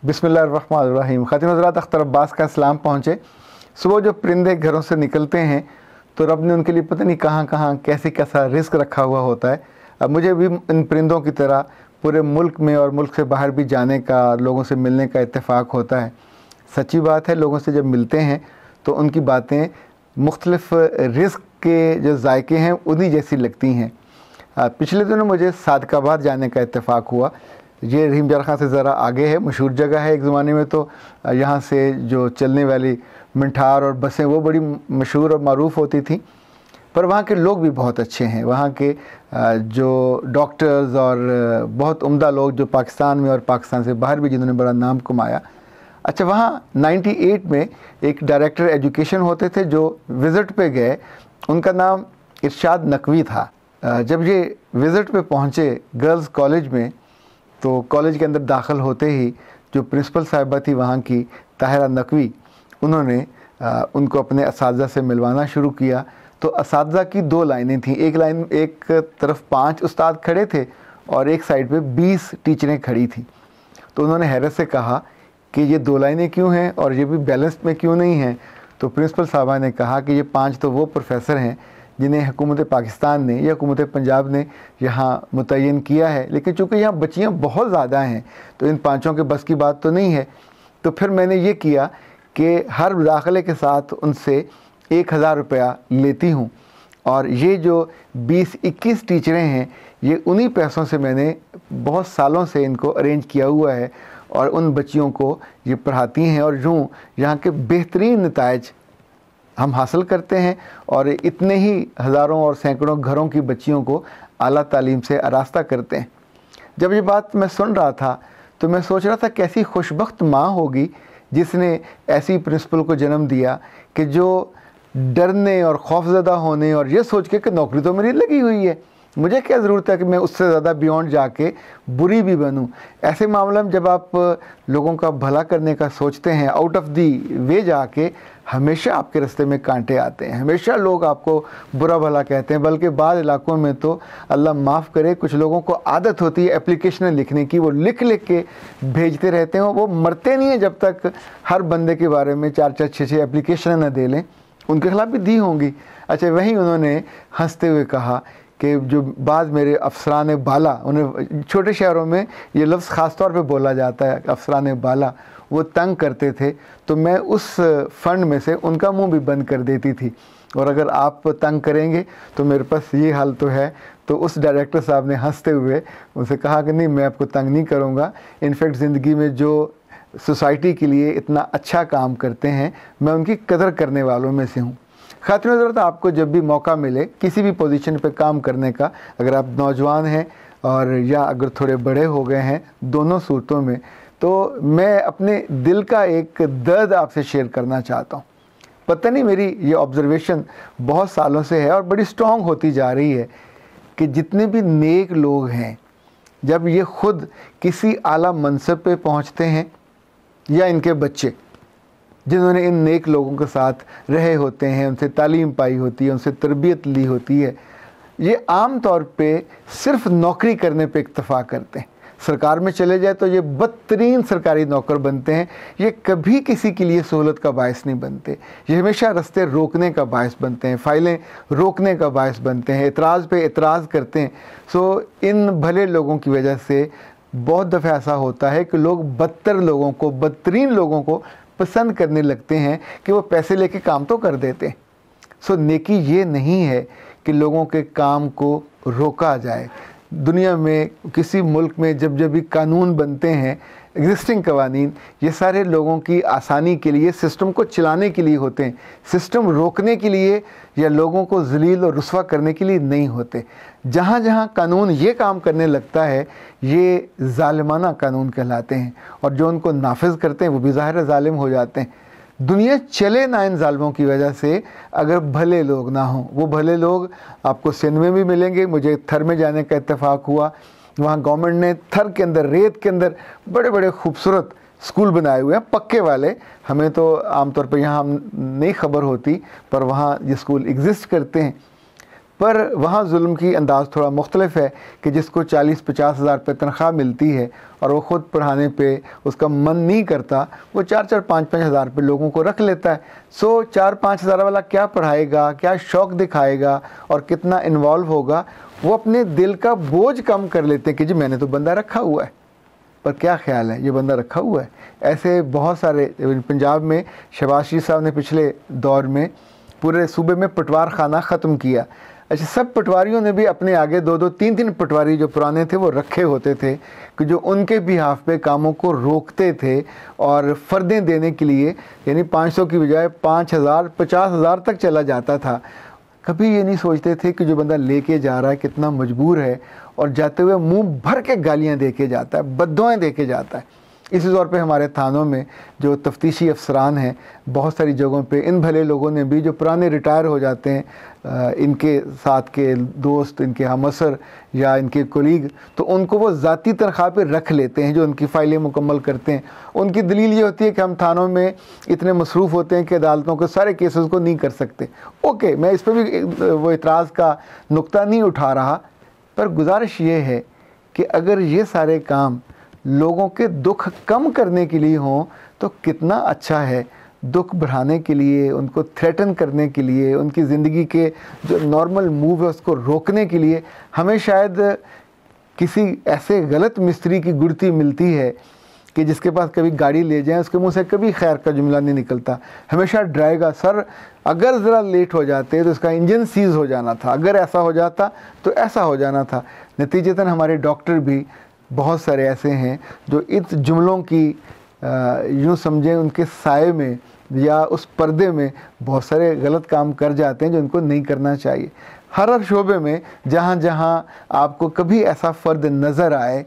बिस्मिल्लाहिर्रहमानिर्रहीम। ख़ातिन हज़रात, अख्तर अब्बास का सलाम पहुँचे। सुबह जो परिंदे घरों से निकलते हैं तो रब ने उनके लिए पता नहीं कहाँ कहाँ कैसे कैसा रिस्क रखा हुआ होता है। अब मुझे भी इन परिंदों की तरह पूरे मुल्क में और मुल्क से बाहर भी जाने का, लोगों से मिलने का इत्तेफाक होता है। सच्ची बात है, लोगों से जब मिलते हैं तो उनकी बातें मुख्तलिफ रिस्क के जो जायके हैं उन्हीं जैसी लगती हैं। पिछले दिनों मुझे सादकाबाद जाने का इत्तेफाक हुआ। ये रहीम जारा खां से ज़रा आगे है, मशहूर जगह है। एक ज़माने में तो यहाँ से जो चलने वाली मिठार और बसें वो बड़ी मशहूर और मारूफ़ होती थी, पर वहाँ के लोग भी बहुत अच्छे हैं। वहाँ के जो डॉक्टर्स और बहुत उम्दा लोग जो पाकिस्तान में और पाकिस्तान से बाहर भी जिन्होंने बड़ा नाम कमाया। अच्छा, वहाँ 98 में एक डायरेक्टर एजुकेशन होते थे जो विज़िट पे गए, उनका नाम इरशाद नकवी था। जब ये विज़िट पे पहुँचे गर्ल्स कॉलेज में, तो कॉलेज के अंदर दाखिल होते ही जो प्रिंसिपल साहिबा थी वहाँ की, ताहिरा नकवी, उन्होंने उनको अपने असातिज़ा से मिलवाना शुरू किया। तो असातिज़ा की दो लाइनें थीं। एक तरफ 5 उस्ताद खड़े थे और एक साइड पे 20 टीचरें खड़ी थी। तो उन्होंने हैरत से कहा कि ये 2 लाइनें क्यों हैं और ये भी बैलेंस्ड में क्यों नहीं हैं। तो प्रिंसिपल साहबा ने कहा कि ये 5 तो वो प्रोफेसर हैं जिन्हें हुकूमत पाकिस्तान ने या हुकूमत पंजाब ने यहाँ मुतय्यन किया है, लेकिन चूँकि यहाँ बच्चियाँ बहुत ज़्यादा हैं तो इन 5 के बस की बात तो नहीं है। तो फिर मैंने ये किया कि हर दाखिले के साथ उनसे 1000 रुपया लेती हूँ, और ये जो 20-21 टीचरें हैं ये उन्हीं पैसों से मैंने बहुत सालों से इनको अरेंज किया हुआ है और उन बच्चियों को ये पढ़ाती हैं, और यूँ यहाँ के बेहतरीन नताइज हम हासिल करते हैं और इतने ही हज़ारों और सैकड़ों घरों की बच्चियों को आला तालीम से आरास्ता करते हैं। जब ये बात मैं सुन रहा था तो मैं सोच रहा था कैसी खुशबख्त माँ होगी जिसने ऐसी प्रिंसिपल को जन्म दिया कि जो डरने और खौफज़दा होने और ये सोच के कि नौकरी तो मेरी लगी हुई है, मुझे क्या ज़रूरत है कि मैं उससे ज़्यादा बियॉन्ड जाके बुरी भी बनूं। ऐसे मामले में जब आप लोगों का भला करने का सोचते हैं, आउट ऑफ दी वे जाके, हमेशा आपके रास्ते में कांटे आते हैं, हमेशा लोग आपको बुरा भला कहते हैं। बल्कि बाद इलाकों में तो अल्लाह माफ़ करे, कुछ लोगों को आदत होती है एप्लीकेशन लिखने की, वो लिख लिख के भेजते रहते हैं। वो मरते नहीं हैं जब तक हर बंदे के बारे में 4-4, 6-6 एप्लीकेशन न दे लें। उनके खिलाफ़ भी दी होंगी। अच्छा, वहीं उन्होंने हंसते हुए कहा कि जो बाद मेरे अफसरान बाला, उन्हें छोटे शहरों में ये लफ्ज़ ख़ास तौर पे बोला जाता है, अफसरान बाला, वो तंग करते थे तो मैं उस फ़ंड में से उनका मुंह भी बंद कर देती थी, और अगर आप तंग करेंगे तो मेरे पास ये हाल तो है। तो उस डायरेक्टर साहब ने हंसते हुए उनसे कहा कि नहीं, मैं आपको तंग नहीं करूँगा। इनफैक्ट ज़िंदगी में जो सोसाइटी के लिए इतना अच्छा काम करते हैं, मैं उनकी कदर करने वालों में से हूँ। ख़ातिन हज़रात, आपको जब भी मौका मिले किसी भी पोजीशन पे काम करने का, अगर आप नौजवान हैं और या अगर थोड़े बड़े हो गए हैं, दोनों सूरतों में, तो मैं अपने दिल का एक दर्द आपसे शेयर करना चाहता हूँ। पता नहीं, मेरी ये ऑब्ज़र्वेशन बहुत सालों से है और बड़ी स्ट्रॉन्ग होती जा रही है कि जितने भी नेक लोग हैं, जब ये ख़ुद किसी आला मनसब पे पहुँचते हैं या इनके बच्चे जिन्होंने इन नेक लोगों के साथ रहे होते हैं, उनसे तालीम पाई होती है, उनसे तरबियत ली होती है, ये आम तौर पे सिर्फ नौकरी करने पे इक्तफ़ा करते हैं। सरकार में चले जाए तो ये बदतरीन सरकारी नौकर बनते हैं। ये कभी किसी के लिए सहूलत का बायस नहीं बनते, ये हमेशा रास्ते रोकने का बायस बनते हैं, फ़ाइलें रोकने का बायस बनते हैं, एतराज़ पे एतराज़ करते हैं। सो इन भले लोगों की वजह से बहुत दफ़ा ऐसा होता है कि लोग बदतर लोगों को, बदतरीन लोगों को पसंद करने लगते हैं कि वो पैसे लेके काम तो कर देते हैं। सो नेकी ये नहीं है कि लोगों के काम को रोका जाए। दुनिया में किसी मुल्क में जब जब भी कानून बनते हैं, एग्जिस्टिंग कवानीन, ये सारे लोगों की आसानी के लिए, सिस्टम को चलाने के लिए होते हैं, सिस्टम रोकने के लिए या लोगों को ज़लील और रुस्वा करने के लिए नहीं होते। जहाँ जहाँ कानून ये काम करने लगता है, ये ज़ालिमाना कानून कहलाते हैं, और जो उनको नाफिज करते हैं वो भी ज़ाहिर ज़ालिम हो जाते हैं। दुनिया चले ना इन ज़ालिमों की वजह से, अगर भले लोग ना हों। वो भले लोग आपको सिंध में भी मिलेंगे। मुझे थर में जाने का इत्तेफाक हुआ, वहाँ गवर्नमेंट ने थर के अंदर, रेत के अंदर बड़े बड़े खूबसूरत स्कूल बनाए हुए हैं, पक्के वाले। हमें तो आमतौर पर यहाँ नहीं ख़बर होती, पर वहाँ ये स्कूल एग्जिस्ट करते हैं। पर वहाँ जुल्म की अंदाज़ थोड़ा मुख्तलिफ है कि जिसको 40-50 हज़ार रुपये तनख्वाह मिलती है और वो ख़ुद पढ़ाने पे उसका मन नहीं करता, वो 4-4, 5-5 हज़ार रुपये लोगों को रख लेता है। सो 4-5 हज़ार वाला क्या पढ़ाएगा, क्या शौक़ दिखाएगा और कितना इन्वॉल्व होगा, वो अपने दिल का बोझ कम कर लेते हैं कि जी मैंने तो बंदा रखा हुआ है। पर क्या ख्याल है, ये बंदा रखा हुआ है। ऐसे बहुत सारे, पंजाब में शहबाज शरीफ साहब ने पिछले दौर में पूरे सूबे में पटवार खाना ख़त्म किया। अच्छा, सब पटवारियों ने भी अपने आगे 2-2, 3-3 पटवारी जो पुराने थे वो रखे होते थे कि जो उनके बिहाफ पे कामों को रोकते थे और फ़र्दें देने के लिए, यानी 500 की बजाय 5,000, 50,000 तक चला जाता था। कभी ये नहीं सोचते थे कि जो बंदा लेके जा रहा है कितना मजबूर है और जाते हुए मुंह भर के गालियाँ दे के जाता है, बद्दुआएं दे के जाता है। इसी तौर पे हमारे थानों में जो तफ्तीशी अफसरान हैं, बहुत सारी जगहों पे इन भले लोगों ने भी, जो पुराने रिटायर हो जाते हैं, इनके साथ के दोस्त, इनके हमअसर या इनके कोलीग, तो उनको वो ज़ाती तनख्वाह पे रख लेते हैं जो उनकी फ़ाइलें मुकम्मल करते हैं। उनकी दलील ये होती है कि हम थानों में इतने मसरूफ़ होते हैं कि अदालतों के सारे केसेस को नहीं कर सकते। ओके, मैं इस पर भी वो इतराज़ का नुक्ता नहीं उठा रहा, पर गुजारिश ये है कि अगर ये सारे काम लोगों के दुख कम करने के लिए हों तो कितना अच्छा है। दुख बढ़ाने के लिए, उनको थ्रेटन करने के लिए, उनकी ज़िंदगी के जो नॉर्मल मूव है उसको रोकने के लिए हमें शायद किसी ऐसे गलत मिस्त्री की गुड़ती मिलती है कि जिसके पास कभी गाड़ी ले जाएं उसके मुंह से कभी खैर का जुमला नहीं निकलता, हमेशा डराएगा, सर अगर ज़रा लेट हो जाते तो इसका इंजन सीज़ हो जाना था, अगर ऐसा हो जाता तो ऐसा हो जाना था। नतीजतन हमारे डॉक्टर भी बहुत सारे ऐसे हैं जो इस जुमलों की यूँ समझें उनके साए में या उस पर्दे में बहुत सारे गलत काम कर जाते हैं जो उनको नहीं करना चाहिए। हर शोबे में जहाँ जहाँ आपको कभी ऐसा फ़र्द नज़र आए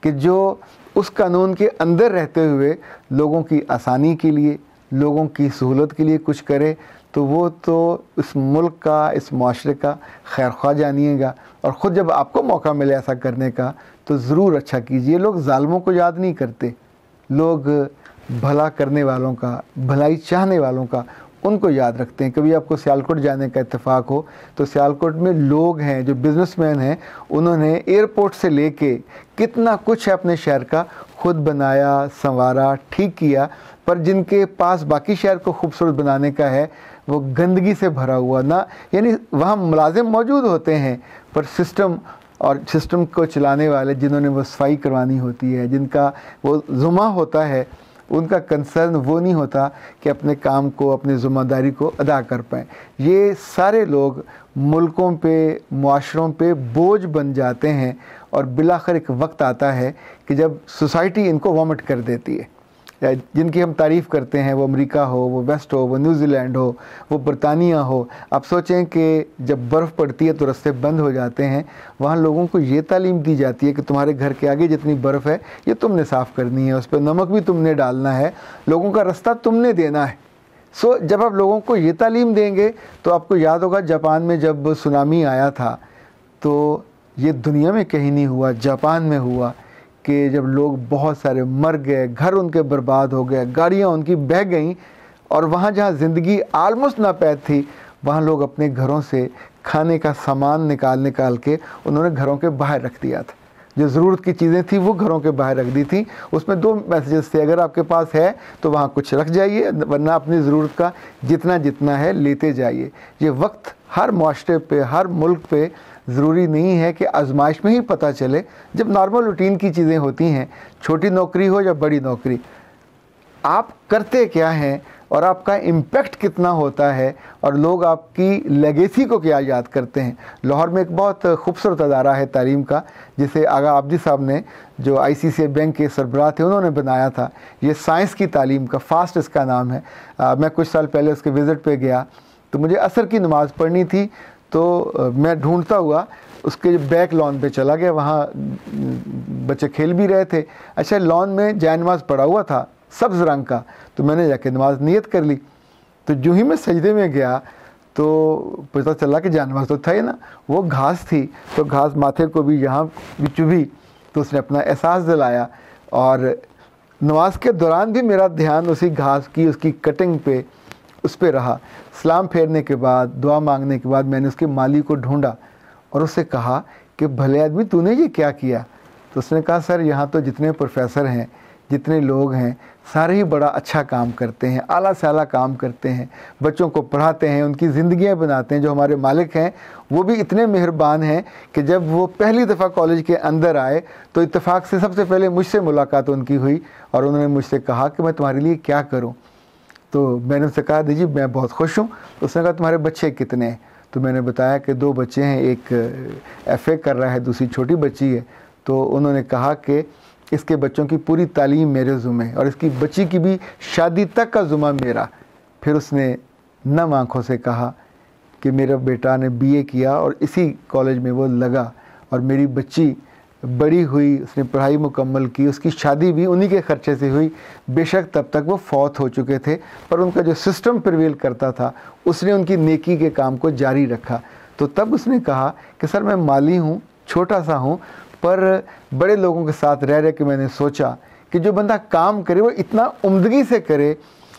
कि जो उस कानून के अंदर रहते हुए लोगों की आसानी के लिए, लोगों की सहूलत के लिए कुछ करे, तो वो तो इस मुल्क का, इस माशरे का खैर ख्वाह जानिएगा। और ख़ुद जब आपको मौका मिले ऐसा करने का तो ज़रूर अच्छा कीजिए। लोग ज़ालिमों को याद नहीं करते, लोग भला करने वालों का, भलाई चाहने वालों का, उनको याद रखते हैं। कभी आपको सियालकोट जाने का इत्तेफाक हो तो सियालकोट में लोग हैं जो बिज़नेसमैन हैं, उन्होंने एयरपोर्ट से लेके कितना कुछ है अपने शहर का खुद बनाया, संवारा, ठीक किया, पर जिनके पास बाकी शहर को खूबसूरत बनाने का है वो गंदगी से भरा हुआ ना, यानी वहाँ मुलाजिम मौजूद होते हैं पर सिस्टम को चलाने वाले जिन्होंने वो सफाई करवानी होती है, जिनका वो ज़ुमा होता है, उनका कंसर्न वो नहीं होता कि अपने काम को, अपनी ज़िम्मेदारी को अदा कर पाएँ। ये सारे लोग मुल्कों पे, मुआशरों पे बोझ बन जाते हैं और बिलाखिर एक वक्त आता है कि जब सोसाइटी इनको वॉमिट कर देती है। जिनकी हम तारीफ़ करते हैं, वो अमेरिका हो, वो वेस्ट हो, वो न्यूजीलैंड हो, वो बरतानिया हो। आप सोचें कि जब बर्फ़ पड़ती है तो रास्ते बंद हो जाते हैं, वहाँ लोगों को ये तालीम दी जाती है कि तुम्हारे घर के आगे जितनी बर्फ़ है ये तुमने साफ़ करनी है, उस पर नमक भी तुमने डालना है, लोगों का रास्ता तुमने देना है। सो जब आप लोगों को ये तालीम देंगे तो आपको याद होगा जापान में जब सुनामी आया था तो ये दुनिया में कहीं नहीं हुआ, जापान में हुआ कि जब लोग बहुत सारे मर गए, घर उनके बर्बाद हो गए, गाड़ियाँ उनकी बह गईं, और वहाँ जहाँ ज़िंदगी आलमोस्ट नापैद थी वहाँ लोग अपने घरों से खाने का सामान निकाल के उन्होंने घरों के बाहर रख दिया था। जो ज़रूरत की चीज़ें थी वो घरों के बाहर रख दी थी। उसमें 2 मैसेजेस थे, अगर आपके पास है तो वहाँ कुछ रख जाइए, वरना अपनी ज़रूरत का जितना है लेते जाइए। ये वक्त हर माशरे पे, हर मुल्क पे ज़रूरी नहीं है कि आजमाइश में ही पता चले। जब नॉर्मल रूटीन की चीज़ें होती हैं, छोटी नौकरी हो या बड़ी नौकरी, आप करते क्या हैं और आपका इम्पेक्ट कितना होता है और लोग आपकी लेगेसी को क्या याद करते हैं। लाहौर में एक बहुत खूबसूरत अदारा है तालीम का, जिसे आगा आबदी साहब ने, जो ICCI बैंक के सरबराह थे, उन्होंने बनाया था। ये साइंस की तालीम का, फास्ट इसका नाम है। मैं कुछ साल पहले उसके विज़िट पे गया तो मुझे असर की नमाज़ पढ़नी थी, तो मैं ढूंढता हुआ उसके बैक लॉन पे चला गया। वहाँ बच्चे खेल भी रहे थे। अच्छा, लॉन में जाए नमाज़ पड़ा हुआ था सब्ज़ रंग का, तो मैंने जाके नमाज नियत कर ली। तो जो ही मैं सजदे में गया तो पता चला कि जाए नमाज तो था ही ना, वो घास थी, तो घास माथे को भी यहाँ भी चुभी, तो उसने अपना एहसास दिलाया। और नमाज के दौरान भी मेरा ध्यान उसी घास की, उसकी कटिंग पे उस पर रहा। सलाम फेरने के बाद, दुआ मांगने के बाद मैंने उसके माली को ढूंढा और उससे कहा कि भले आदमी तूने ये क्या किया। तो उसने कहा सर यहाँ तो जितने प्रोफेसर हैं, जितने लोग हैं, सारे ही बड़ा अच्छा काम करते हैं, आला से आला काम करते हैं, बच्चों को पढ़ाते हैं, उनकी ज़िंदगियाँ बनाते हैं। जो हमारे मालिक हैं वो भी इतने मेहरबान हैं कि जब वो पहली दफ़ा कॉलेज के अंदर आए तो इत्तेफाक से सबसे पहले मुझसे मुलाकात उनकी हुई और उन्होंने मुझसे कहा कि मैं तुम्हारे लिए क्या करूं। तो मैंने उससे कहा दीजिए मैं बहुत खुश हूं। तो उसने कहा तुम्हारे बच्चे कितने हैं? तो मैंने बताया कि 2 बच्चे हैं, एक FA कर रहा है, दूसरी छोटी बच्ची है। तो उन्होंने कहा कि इसके बच्चों की पूरी तालीम मेरे ज़ुम्मे है और इसकी बच्ची की भी शादी तक का ज़ुम्मा मेरा। फिर उसने नम आँखों से कहा कि मेरा बेटा ने BA किया और इसी कॉलेज में वो लगा और मेरी बच्ची बड़ी हुई, उसने पढ़ाई मुकम्मल की, उसकी शादी भी उन्हीं के ख़र्चे से हुई। बेशक तब तक वो फौत हो चुके थे, पर उनका जो सिस्टम प्रिवेल करता था उसने उनकी नेकी के काम को जारी रखा। तो तब उसने कहा कि सर मैं माली हूँ, छोटा सा हूँ, पर बड़े लोगों के साथ रह के मैंने सोचा कि जो बंदा काम करे वो इतना उम्दगी से करे,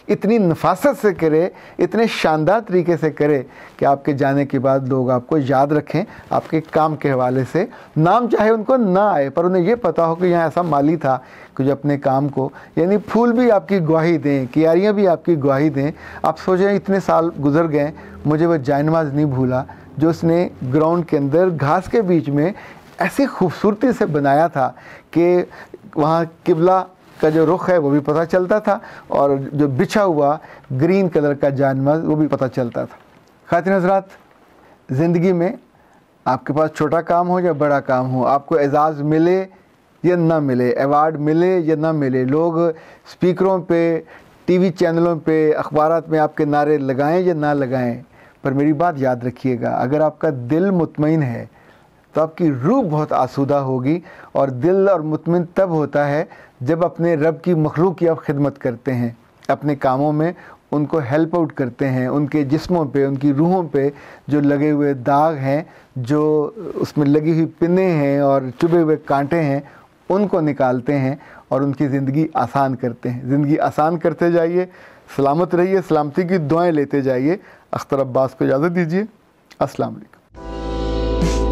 इतनी नफासत से करे, इतने शानदार तरीके से करे कि आपके जाने के बाद लोग आपको याद रखें आपके काम के हवाले से। नाम चाहे उनको ना आए, पर उन्हें ये पता हो कि यहाँ ऐसा माली था कि जो अपने काम को, यानी फूल भी आपकी गवाही दें, क्यारियाँ भी आपकी गवाही दें। आप सोचें इतने साल गुजर गए, मुझे वो जायनमाज नहीं भूला जो उसने ग्राउंड के अंदर घास के बीच में ऐसी खूबसूरती से बनाया था कि वहाँ किबला का जो रुख है वो भी पता चलता था और जो बिछा हुआ ग्रीन कलर का जायनमाज़ वो भी पता चलता था। ख़ातिन हज़रात, ज़िंदगी में आपके पास छोटा काम हो या बड़ा काम हो, आपको एजाज़ मिले या ना मिले, अवार्ड मिले या ना मिले, लोग स्पीकरों पे, TV चैनलों पे, अखबारात में आपके नारे लगाएं या ना लगाएं, पर मेरी बात याद रखिएगा, अगर आपका दिल मुतमईन है तो आपकी रूह बहुत आसूदा होगी। और दिल और मुतमिन तब होता है जब अपने रब की मखलूक की आप खिदमत करते हैं, अपने कामों में उनको हेल्प आउट करते हैं, उनके जिस्मों पे, उनकी रूहों पे जो लगे हुए दाग हैं, जो उसमें लगी हुई पिनें हैं और चुभे हुए कांटे हैं, उनको निकालते हैं और उनकी ज़िंदगी आसान करते हैं। ज़िंदगी आसान करते जाइए, सलामत रहिए, सलामती की दुआएं लेते जाइए। अख्तर अब्बास को इजाज़त दीजिए। अस्सलाम वालेकुम।